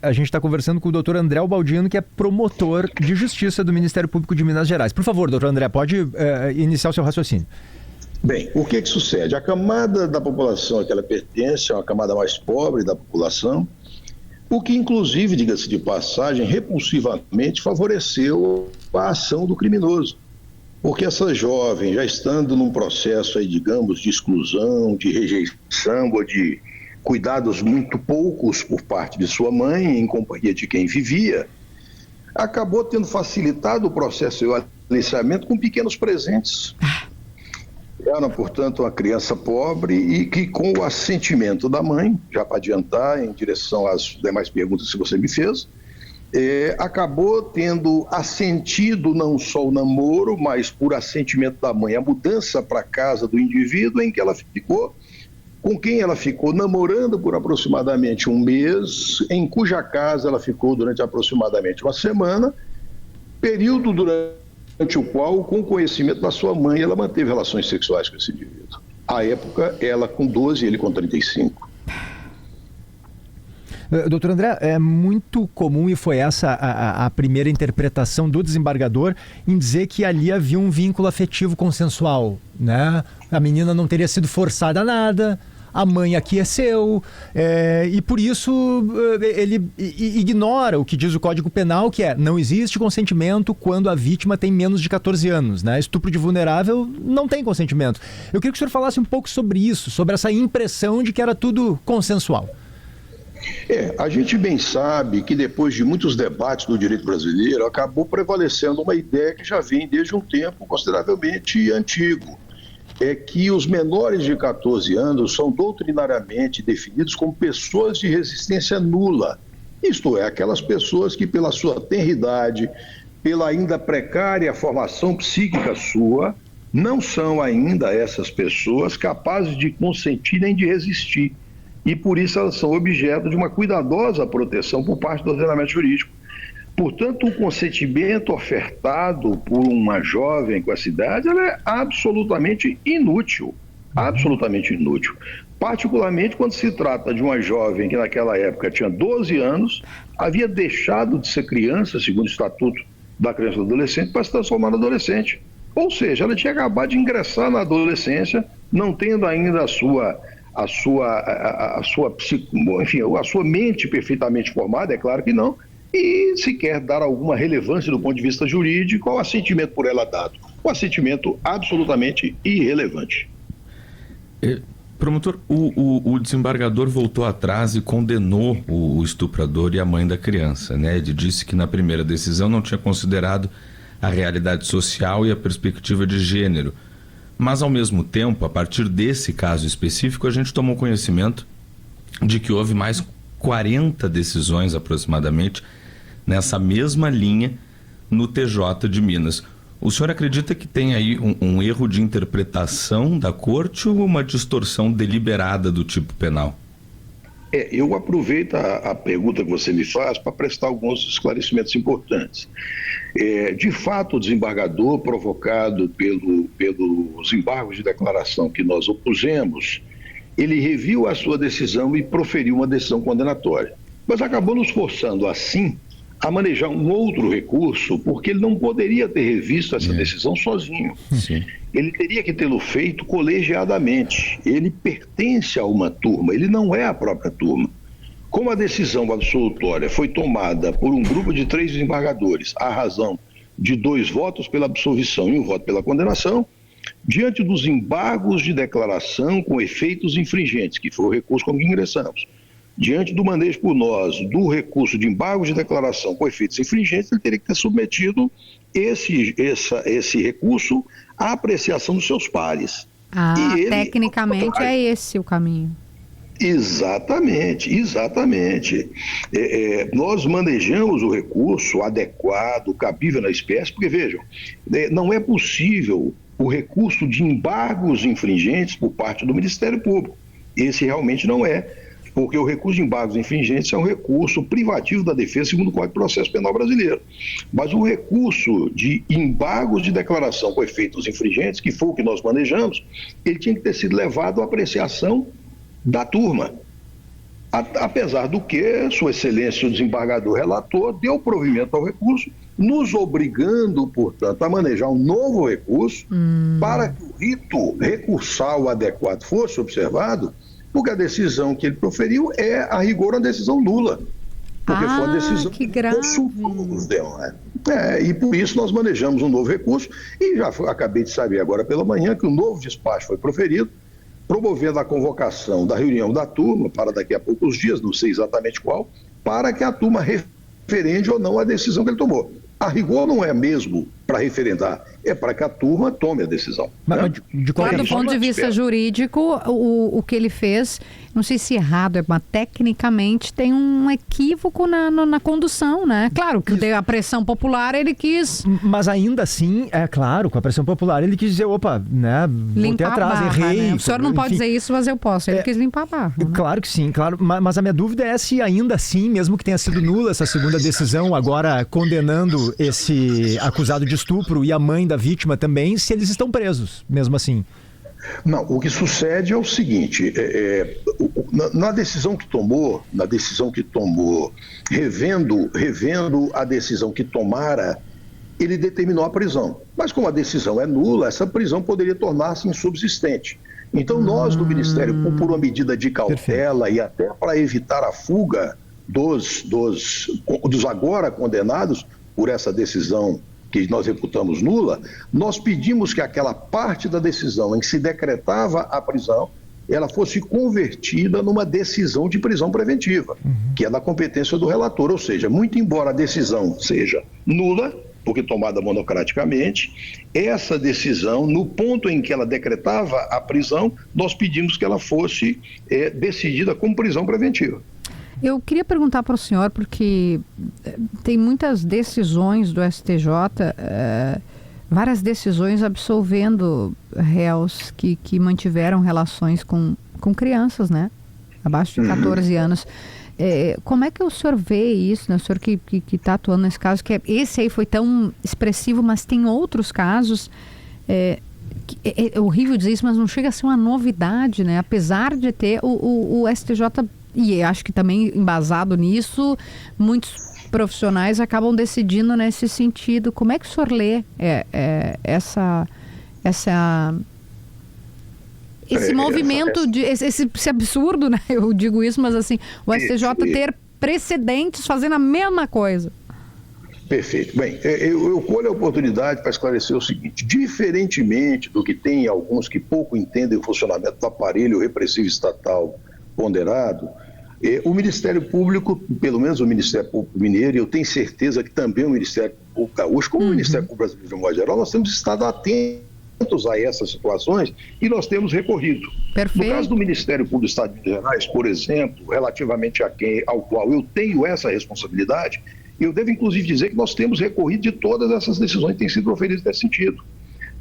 A gente está conversando com o doutor André Ubaldino, que é promotor de justiça do Ministério Público de Minas Gerais. Por favor, doutor André, pode iniciar o seu raciocínio. Bem, o que sucede? A camada da população a que ela pertence é uma camada mais pobre da população, o que inclusive, diga-se de passagem, repulsivamente favoreceu a ação do criminoso. Porque essa jovem, já estando num processo aí, digamos, de exclusão, de rejeição ou de cuidados muito poucos por parte de sua mãe, em companhia de quem vivia, acabou tendo facilitado o processo de aliciamento com pequenos presentes. Era, portanto, uma criança pobre e que, com o assentimento da mãe, já para adiantar em direção às demais perguntas que você me fez, acabou tendo assentido não só o namoro, mas por assentimento da mãe, a mudança para a casa do indivíduo em que ela ficou, com quem ela ficou namorando por aproximadamente um mês, em cuja casa ela ficou durante aproximadamente uma semana, período durante o qual, com o conhecimento da sua mãe, ela manteve relações sexuais com esse indivíduo. À época, ela com 12 e ele com 35. Doutor André, é muito comum, e foi essa a primeira interpretação do desembargador, em dizer que ali havia um vínculo afetivo consensual, né? A menina não teria sido forçada a nada, a mãe aqueceu, e por isso ele ignora o que diz o Código Penal, que não existe consentimento quando a vítima tem menos de 14 anos, né? Estupro de vulnerável não tem consentimento. Eu queria que o senhor falasse um pouco sobre isso, sobre essa impressão de que era tudo consensual. A gente bem sabe que depois de muitos debates do direito brasileiro, acabou prevalecendo uma ideia que já vem desde um tempo consideravelmente antigo. É que os menores de 14 anos são doutrinariamente definidos como pessoas de resistência nula. Isto é, aquelas pessoas que pela sua tenridade, pela ainda precária formação psíquica sua, não são ainda essas pessoas capazes de consentir nem de resistir. E por isso elas são objeto de uma cuidadosa proteção por parte do ordenamento jurídico. Portanto, o consentimento ofertado por uma jovem com essa idade, ela é absolutamente inútil, particularmente quando se trata de uma jovem que naquela época tinha 12 anos, havia deixado de ser criança, segundo o Estatuto da Criança e do Adolescente, para se transformar na adolescente. Ou seja, ela tinha acabado de ingressar na adolescência, não tendo ainda a sua mente perfeitamente formada, é claro que não, e se quer dar alguma relevância do ponto de vista jurídico ao assentimento por ela dado. Um assentimento absolutamente irrelevante. Promotor, o desembargador voltou atrás e condenou o estuprador e a mãe da criança, né? Ele disse que na primeira decisão não tinha considerado a realidade social e a perspectiva de gênero. Mas, ao mesmo tempo, a partir desse caso específico, a gente tomou conhecimento de que houve mais 40 decisões, aproximadamente, nessa mesma linha no TJ de Minas. O senhor acredita que tem aí um erro de interpretação da corte ou uma distorção deliberada do tipo penal? Eu aproveito a pergunta que você me faz para prestar alguns esclarecimentos importantes. De fato, o desembargador, provocado pelos embargos de declaração que nós opusemos, ele reviu a sua decisão e proferiu uma decisão condenatória. Mas acabou nos forçando, assim, a manejar um outro recurso, porque ele não poderia ter revisto essa decisão sozinho. Sim. Ele teria que tê-lo feito colegiadamente. Ele pertence a uma turma, ele não é a própria turma. Como a decisão absolutória foi tomada por um grupo de 3 desembargadores, à razão de 2 votos pela absolvição e 1 voto pela condenação, diante dos embargos de declaração com efeitos infringentes, que foi o recurso com que ingressamos, diante do manejo por nós do recurso de embargos de declaração com efeitos infringentes, ele teria que ter submetido esse recurso à apreciação dos seus pares. Tecnicamente é esse o caminho. Exatamente. Nós manejamos o recurso adequado, cabível na espécie, porque vejam, não é possível o recurso de embargos infringentes por parte do Ministério Público. Esse realmente não é, porque o recurso de embargos infringentes é um recurso privativo da defesa segundo o Código de Processo Penal brasileiro. Mas o recurso de embargos de declaração com efeitos infringentes, que foi o que nós manejamos, ele tinha que ter sido levado à apreciação da turma. Apesar do que, Sua Excelência, o desembargador relator, deu provimento ao recurso, nos obrigando, portanto, a manejar um novo recurso para que o rito recursal adequado fosse observado, porque a decisão que ele proferiu é, a rigor, uma decisão nula. Porque foi uma decisão que grave. os demais. E por isso nós manejamos um novo recurso e já acabei de saber agora pela manhã que um novo despacho foi proferido, promovendo a convocação da reunião da turma para daqui a poucos dias, não sei exatamente qual, para que a turma referende ou não a decisão que ele tomou. A rigor não é mesmo para referendar, é para que a turma tome a decisão. Mas, de qualquer do ponto de vista jurídico, o que ele fez, não sei se errado, mas tecnicamente tem um equívoco na condução, né? Claro que a pressão popular ele quis... Mas ainda assim, é claro, com a pressão popular ele quis dizer, opa, né, voltei atrás, errei. Né? O senhor não pode dizer isso, mas eu posso. Ele quis limpar a barra. Né? Claro que sim, claro. Mas a minha dúvida é se ainda assim, mesmo que tenha sido nula essa segunda decisão, agora condenando esse acusado de estupro e a mãe da vítima também, se eles estão presos, mesmo assim. Não, o que sucede é o seguinte, na decisão que tomou, revendo a decisão que tomara, ele determinou a prisão. Mas como a decisão é nula, essa prisão poderia tornar-se insubsistente. Então nós do Ministério Público, por uma medida de cautela e até para evitar a fuga dos agora condenados por essa decisão que nós reputamos nula, nós pedimos que aquela parte da decisão em que se decretava a prisão, ela fosse convertida numa decisão de prisão preventiva, que é da competência do relator. Ou seja, muito embora a decisão seja nula, porque tomada monocraticamente, essa decisão, no ponto em que ela decretava a prisão, nós pedimos que ela fosse decidida como prisão preventiva. Eu queria perguntar para o senhor, porque tem muitas decisões do STJ, várias decisões absolvendo réus que mantiveram relações com crianças, né? Abaixo de 14 anos. Como é que o senhor vê isso, né? O senhor que está atuando nesse caso, que esse aí foi tão expressivo, mas tem outros casos... É horrível dizer isso, mas não chega a ser uma novidade, né? Apesar de ter o STJ... E acho que também embasado nisso, muitos profissionais acabam decidindo nesse sentido. Como é que o senhor lê esse movimento, esse absurdo, né? Eu digo isso, mas assim, o STJ ter precedentes fazendo a mesma coisa. Perfeito. Bem, eu colho a oportunidade para esclarecer o seguinte: diferentemente do que tem alguns que pouco entendem o funcionamento do aparelho repressivo estatal ponderado, o Ministério Público, pelo menos o Ministério Público Mineiro, eu tenho certeza que também o Ministério Público Gaúcho, como o Ministério Público Brasileiro de modo geral, nós temos estado atentos a essas situações e nós temos recorrido. Perfeito. No caso do Ministério Público do Estado de Minas Gerais, por exemplo, relativamente ao qual eu tenho essa responsabilidade, eu devo inclusive dizer que nós temos recorrido de todas essas decisões que têm sido proferidas nesse sentido.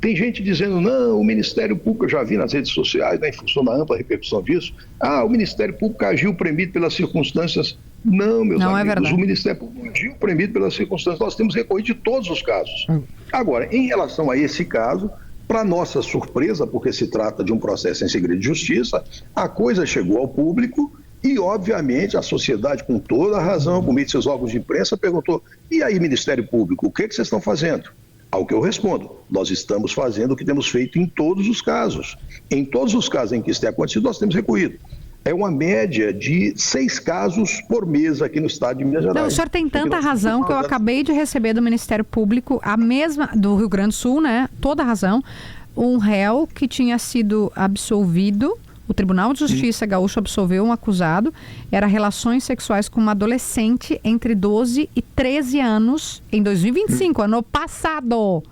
Tem gente dizendo, não, o Ministério Público, eu já vi nas redes sociais, né, em função da ampla repercussão disso, o Ministério Público agiu premido pelas circunstâncias. Não, meus amigos, é verdade. O Ministério Público agiu premido pelas circunstâncias. Nós temos recorrido de todos os casos. Agora, em relação a esse caso, para nossa surpresa, porque se trata de um processo em segredo de justiça, a coisa chegou ao público e, obviamente, a sociedade, com toda a razão, por meio de seus órgãos de imprensa, perguntou, e aí, Ministério Público, o que vocês estão fazendo? Ao que eu respondo, nós estamos fazendo o que temos feito em todos os casos. Em todos os casos em que isso tem acontecido, nós temos recorrido. É uma média de 6 casos por mês aqui no estado de Minas Gerais. Não, o senhor tem tanta razão que eu acabei de receber do Ministério Público, a mesma, do Rio Grande do Sul, né? Toda a razão. Um réu que tinha sido absolvido, o Tribunal de Justiça Gaúcho absolveu um acusado, era relações sexuais com uma adolescente entre 12 e 13 anos, em 2025, ano passado.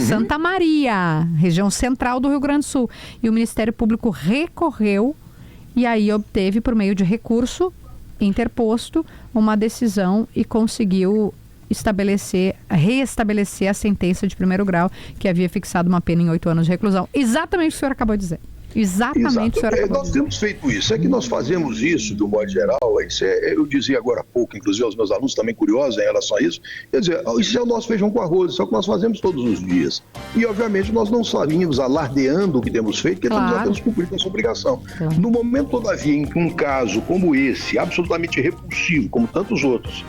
Santa Maria, região central do Rio Grande do Sul. E o Ministério Público recorreu e aí obteve, por meio de recurso interposto, uma decisão e conseguiu reestabelecer a sentença de primeiro grau, que havia fixado uma pena em 8 anos de reclusão. Exatamente o que o senhor acabou de dizer. Exatamente, o senhor acabou Nós de dizer. temos feito isso. É que nós fazemos isso, do modo geral, eu dizia agora há pouco, inclusive aos meus alunos também curiosos em relação a isso, quer dizer, isso é o nosso feijão com arroz, isso é o que nós fazemos todos os dias. E, obviamente, nós não saímos alardeando o que temos feito, porque nós já temos cumprido essa obrigação. Claro. No momento, todavia, em que um caso como esse, absolutamente repulsivo, como tantos outros,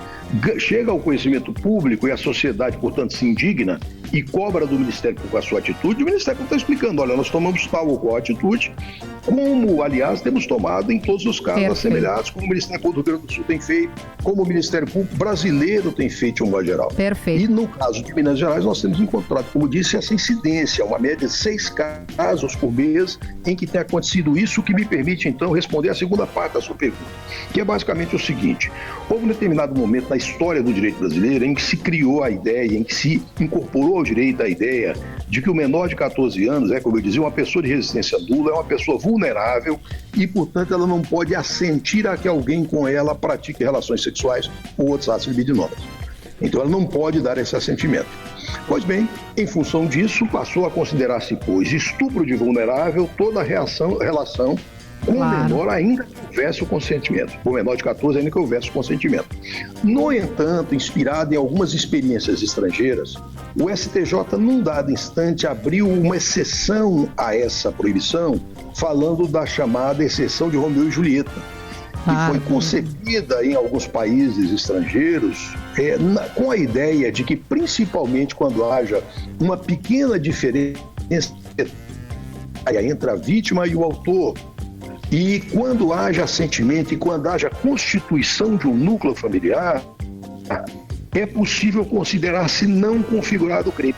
chega ao conhecimento público e a sociedade, portanto, se indigna e cobra do Ministério Público a sua atitude, o Ministério Público está explicando, olha, nós tomamos tal ou qual atitude, como, aliás, temos tomado em todos os casos assemelhados, como o Ministério Público do Rio Grande do Sul tem feito, como o Ministério Público brasileiro tem feito de um modo geral. Perfeito. E no caso de Minas Gerais, nós temos encontrado, como disse, essa incidência, uma média de 6 casos por mês em que tem acontecido isso, que me permite, então, responder a segunda parte da sua pergunta, que é basicamente o seguinte: houve um determinado momento na história do direito brasileiro em que se criou a ideia, em que se incorporou ao direito a ideia de que o menor de 14 anos como eu dizia, uma pessoa de resistência nula, é uma pessoa vulnerável e, portanto, ela não pode assentir a que alguém com ela pratique relações sexuais ou outros atos libidinosos. Então, ela não pode dar esse assentimento. Pois bem, em função disso, passou a considerar-se, pois, estupro de vulnerável toda a relação com o menor, ainda que houvesse o consentimento. Com o menor de 14, ainda que houvesse o consentimento. No entanto, inspirado em algumas experiências estrangeiras, o STJ, num dado instante, abriu uma exceção a essa proibição, falando da chamada exceção de Romeu e Julieta, que foi concebida em alguns países estrangeiros com a ideia de que, principalmente quando haja uma pequena diferença entre a vítima e o autor, e quando haja assentimento e quando haja constituição de um núcleo familiar, é possível considerar-se não configurado o crime.